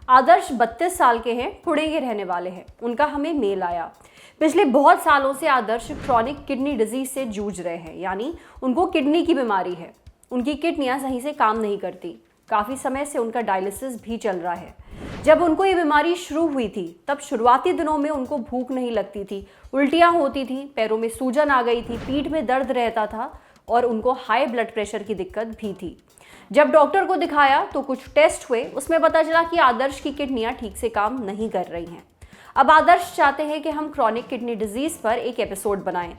आदर्श 32 साल के हैं, पुणे के रहने वाले हैं। उनका हमें मेल आया। पिछले बहुत सालों से आदर्श क्रॉनिक किडनी डिजीज से जूझ रहे हैं, यानी उनको किडनी की बीमारी है। उनकी किडनियां सही से काम नहीं करती। काफ़ी समय से उनका डायलिसिस भी चल रहा है। जब उनको ये बीमारी शुरू हुई थी तब शुरुआती दिनों में उनको भूख नहीं लगती थी, उल्टियाँ होती थी, पैरों में सूजन आ गई थी, पीठ में दर्द रहता था और उनको हाई ब्लड प्रेशर की दिक्कत भी थी। जब डॉक्टर को दिखाया तो कुछ टेस्ट हुए, उसमें पता चला कि आदर्श की किडनियां ठीक से काम नहीं कर रही हैं। अब आदर्श चाहते हैं कि हम क्रॉनिक किडनी डिजीज पर एक एपिसोड बनाएं।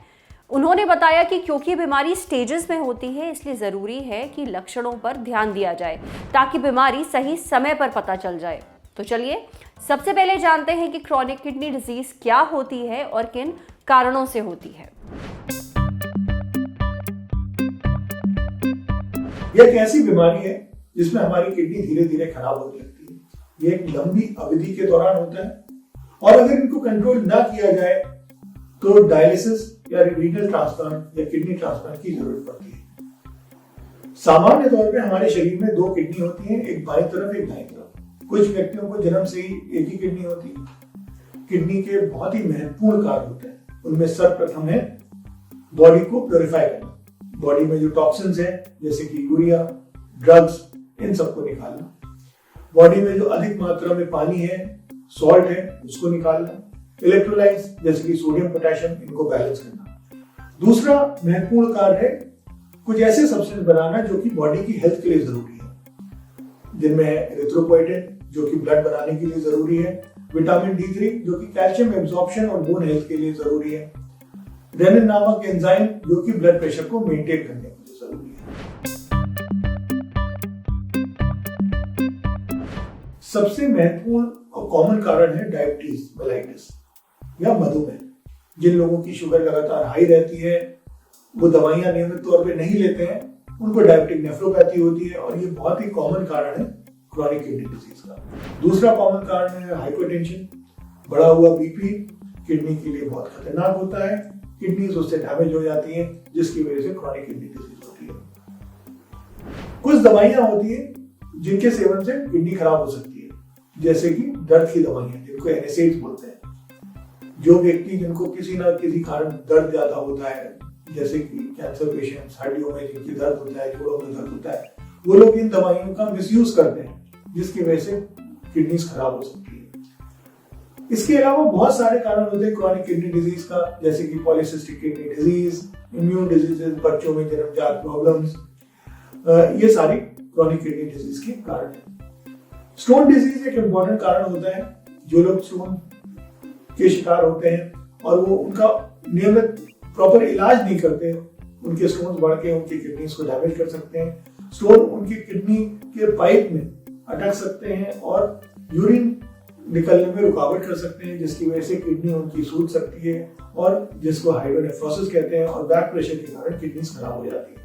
उन्होंने बताया कि क्योंकि बीमारी स्टेजेस में होती है, इसलिए ज़रूरी है कि लक्षणों पर ध्यान दिया जाए ताकि बीमारी सही समय पर पता चल जाए। तो चलिए सबसे पहले जानते हैं कि क्रॉनिक किडनी डिजीज क्या होती है और किन कारणों से होती है। यह एक ऐसी बीमारी है जिसमें हमारी किडनी धीरे धीरे खराब होने लगती है। यह एक लंबी अवधि के दौरान होता है और अगर इनको कंट्रोल ना किया जाए तो डायलिसिस या रीनल ट्रांसप्लांट या किडनी ट्रांसप्लांट की जरूरत पड़ती है। सामान्य तौर पे हमारे शरीर में दो किडनी होती हैं, एक बाईं तरफ एक दाईं तरफ। कुछ व्यक्तियों को जन्म से ही एक ही किडनी होती है। किडनी के बहुत ही महत्वपूर्ण कार्य होते हैं। उनमें सर्वप्रथम है बॉडी को प्योरीफाई करना, बॉडी में जो टॉक्सिन्स है जैसे कि यूरिया, ड्रग्स, इन सबको निकालना। बॉडी में जो अधिक मात्रा में पानी है, सॉल्ट है, उसको निकालना। इलेक्ट्रोलाइट्स जैसे कि सोडियम, पोटेशियम, इनको बैलेंस करना। दूसरा महत्वपूर्ण कार्य है कुछ ऐसे सब्सटेंस बनाना जो कि बॉडी की हेल्थ के लिए जरूरी है, जिनमें है एरिथ्रोपोइटिन जो कि ब्लड बनाने के लिए जरूरी है, विटामिन D3 जो कि कैल्शियम एब्जॉर्प्शन और बोन हेल्थ के लिए जरूरी है, रेनिन नामक एंजाइम जो कि ब्लड प्रेशर को मेंटेन करने के लिए जरूरी है। सबसे महत्वपूर्ण और कॉमन कारण है डायबिटीज मेलाइटिस या मधुमेह। जिन लोगों की शुगर लगातार हाई रहती है, वो दवाइयां नियमित तौर पे नहीं लेते हैं, उनको डायबिटिक नेफ्रोपैथी होती है और ये बहुत ही कॉमन कारण है क्रॉनिक किडनी डिजीज का। दूसरा कॉमन कारण है हाइपरटेंशन, बढ़ा हुआ बीपी किडनी के लिए बहुत खतरनाक होता है। किडनीज उससे डैमेज हो जाती हैं जिसकी वजह से क्रॉनिक किडनी डिजीज होती है। कुछ दवाइयां होती है जिनके सेवन से किडनी खराब हो सकती है, जैसे कि दर्द की दवाइयां जिनको NSAIDs बोलते हैं। जो व्यक्ति जिनको किसी ना किसी कारण दर्द ज्यादा होता है, जैसे कि कैंसर पेशेंट्स, हड्डियों में जिनकी दर्द होता है, जोड़ों में दर्द होता है, वो लोग इन दवाइयों का मिसयूज करते हैं जिसकी वजह से किडनीज खराब हो सकती है। इसके अलावा बहुत सारे कारण होते हैं क्रॉनिक किडनी डिजीज का, जैसे कि polycystic kidney disease, immune diseases, बच्चों में जन्मजात प्रॉब्लम्स, ये सारी क्रॉनिक किडनी डिजीज के कारण है। स्टोन डिजीज एक इंपॉर्टेंट कारण होता है। जो लोग स्टोन के शिकार होते हैं और वो उनका नियमित प्रॉपर इलाज नहीं करते, उनके स्टोन्स बढ़ के उनकी किडनीज को डैमेज कर सकते हैं। स्टोन उनकी किडनी के पाइप में अटक सकते हैं और यूरिन निकलने में रुकावट कर सकते हैं, जिसकी वजह से किडनी उनकी सूज सकती है और जिसको हाइड्रोनेफ्रोसिस कहते हैं और बैक प्रेशर के कारण किडनीज खराब हो जाती है।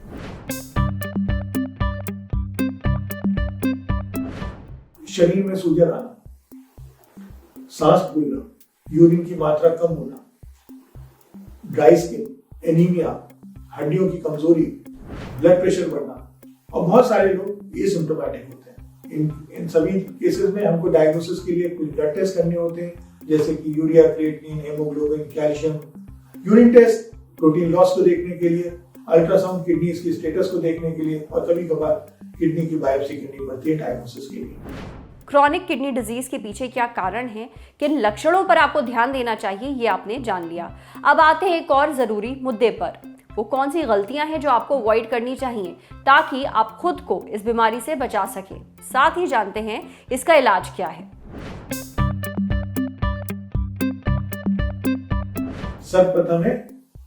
शरीर में सूजन आना, सांस फूलना, यूरिन की मात्रा कम होना, ड्राई स्किन, एनीमिया, हड्डियों की कमजोरी, ब्लड प्रेशर बढ़ना और बहुत सारे लोग एसिम्प्टोमेटिक होते हैं। इन सभी केसेस में हमको डायग्नोसिस के लिए कुछ ब्लड टेस्ट करने होते हैं, जैसे कि urea, creatinine, haemoglobin, calcium, urine test protein loss को देखने के लिए, अल्ट्रासाउंड किडनी की स्टेटस को देखने के लिए और कभी कभार किडनी की बायोप्सी करनी पड़ती है डायग्नोसिस के लिए। क्रॉनिक किडनी डिजीज के पीछे क्या कारण है, किन लक्षणों पर आपको ध्यान देना चाहिए, ये आपने जान लिया। अब आते हैं एक और जरूरी मुद्दे पर। वो कौन सी गलतियां हैं जो आपको अवॉइड करनी चाहिए ताकि आप खुद को इस बीमारी से बचा सकें। साथ ही जानते हैं इसका इलाज क्या है। सर्वप्रथम है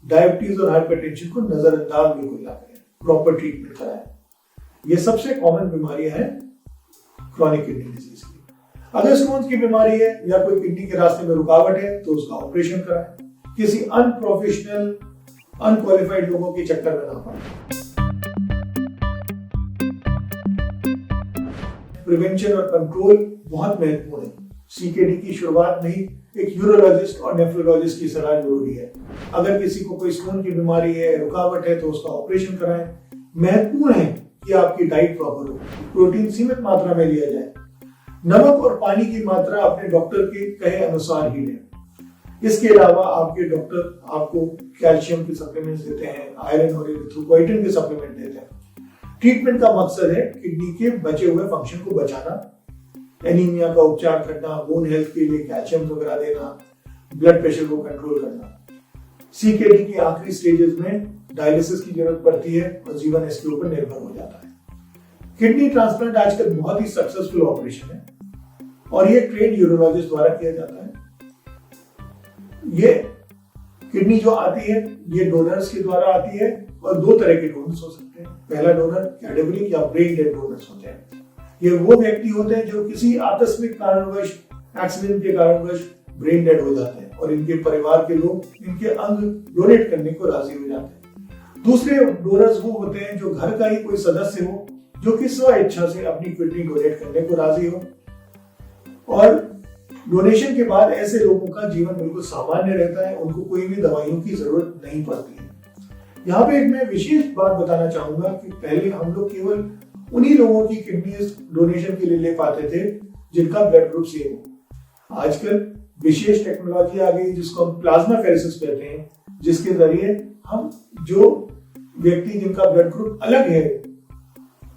डायबिटीज और हाइपरटेंशन को नजरअंदाज बिल्कुल ना करें, प्रॉपर ट्रीटमेंट कराएं। ये सबसे कॉमन बीमारियां हैं क्रॉनिक किडनी डिजीज की। अगर स्टोन्स की बीमारी है या कोई किडनी के रास्ते में रुकावट है तो उसका ऑपरेशन कराएं। किसी अनप्रोफेशनल, अनक्वालिफाइड लोगों के चक्कर में ना पड़े। प्रिवेंशन और कंट्रोल बहुत महत्वपूर्ण है। CKD की शुरुआत में ही एक यूरोलॉजिस्ट और नेफ्रोलॉजिस्ट की सलाह जरूरी है। अगर किसी को कोई स्टोन की बीमारी है, रुकावट है, तो उसका ऑपरेशन कराएं। महत्वपूर्ण है कि आपकी डाइट प्रॉपर हो, प्रोटीन सीमित मात्रा में लिया जाए। नमक और पानी की मात्रा अपने डॉक्टर के कहे अनुसार ही लें। इसके अलावा आपके डॉक्टर आपको कैल्शियम के सप्लीमेंट्स देते हैं, आयरन और इरिथ्रोपोइटिन के सप्लीमेंट देते हैं। ट्रीटमेंट का मकसद है किडनी के बचे हुए फंक्शन को बचाना, एनीमिया का उपचार करना, बोन हेल्थ के लिए कैल्शियम वगैरह देना, ब्लड प्रेशर को कंट्रोल करना। सीकेडी की आखिरी स्टेजेस में डायलिसिस की जरूरत पड़ती है और जीवन इसके ऊपर निर्भर हो जाता है। किडनी ट्रांसप्लांट आजकल बहुत ही सक्सेसफुल ऑपरेशन है और ये ट्रेन यूरोलॉजिस्ट द्वारा किया जाता है। ये किडनी जो आती है ये डोनर्स के द्वारा आती है और दो तरह के डोनर्स हो सकते हैं। पहला डोनर कैडेवरिक या ब्रेन डेड डोनर्स होते हैं। ये वो व्यक्ति होते हैं जो किसी आकस्मिक कारणवश, एक्सीडेंट के कारणवश ब्रेन डेड हो जाते हैं और इनके परिवार के लोग इनके अंग डोनेट करने को राजी हो जाते हैं। दूसरे डोनर्स वो होते हैं जो घर का ही कोई सदस्य हो जो कि स्व इच्छा से अपनी किडनी डोनेट करने को राजी हो और डोनेशन के बाद ऐसे लोगों का जीवन बिल्कुल सामान्य रहता है, उनको कोई भी दवाइयों की जरूरत नहीं पड़ती है। यहाँ पे एक मैं विशेष बात बताना चाहूंगा कि पहले हम लोग केवल उन्हीं लोगों की किडनी डोनेशन के लिए ले पाते थे जिनका ब्लड ग्रुप सेम हो। आजकल विशेष टेक्नोलॉजी आ गई जिसको हम प्लाज्मा फेरेसिस कहते हैं, जिसके जरिए हम जो व्यक्ति जिनका ब्लड ग्रुप अलग है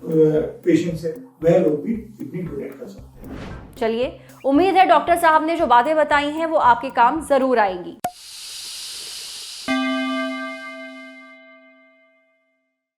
पेशेंट से, वह लोग भी किडनी डोनेट कर सकते हैं। चलिए, उम्मीद है डॉक्टर साहब ने जो बातें बताई हैं वो आपके काम जरूर आएंगी।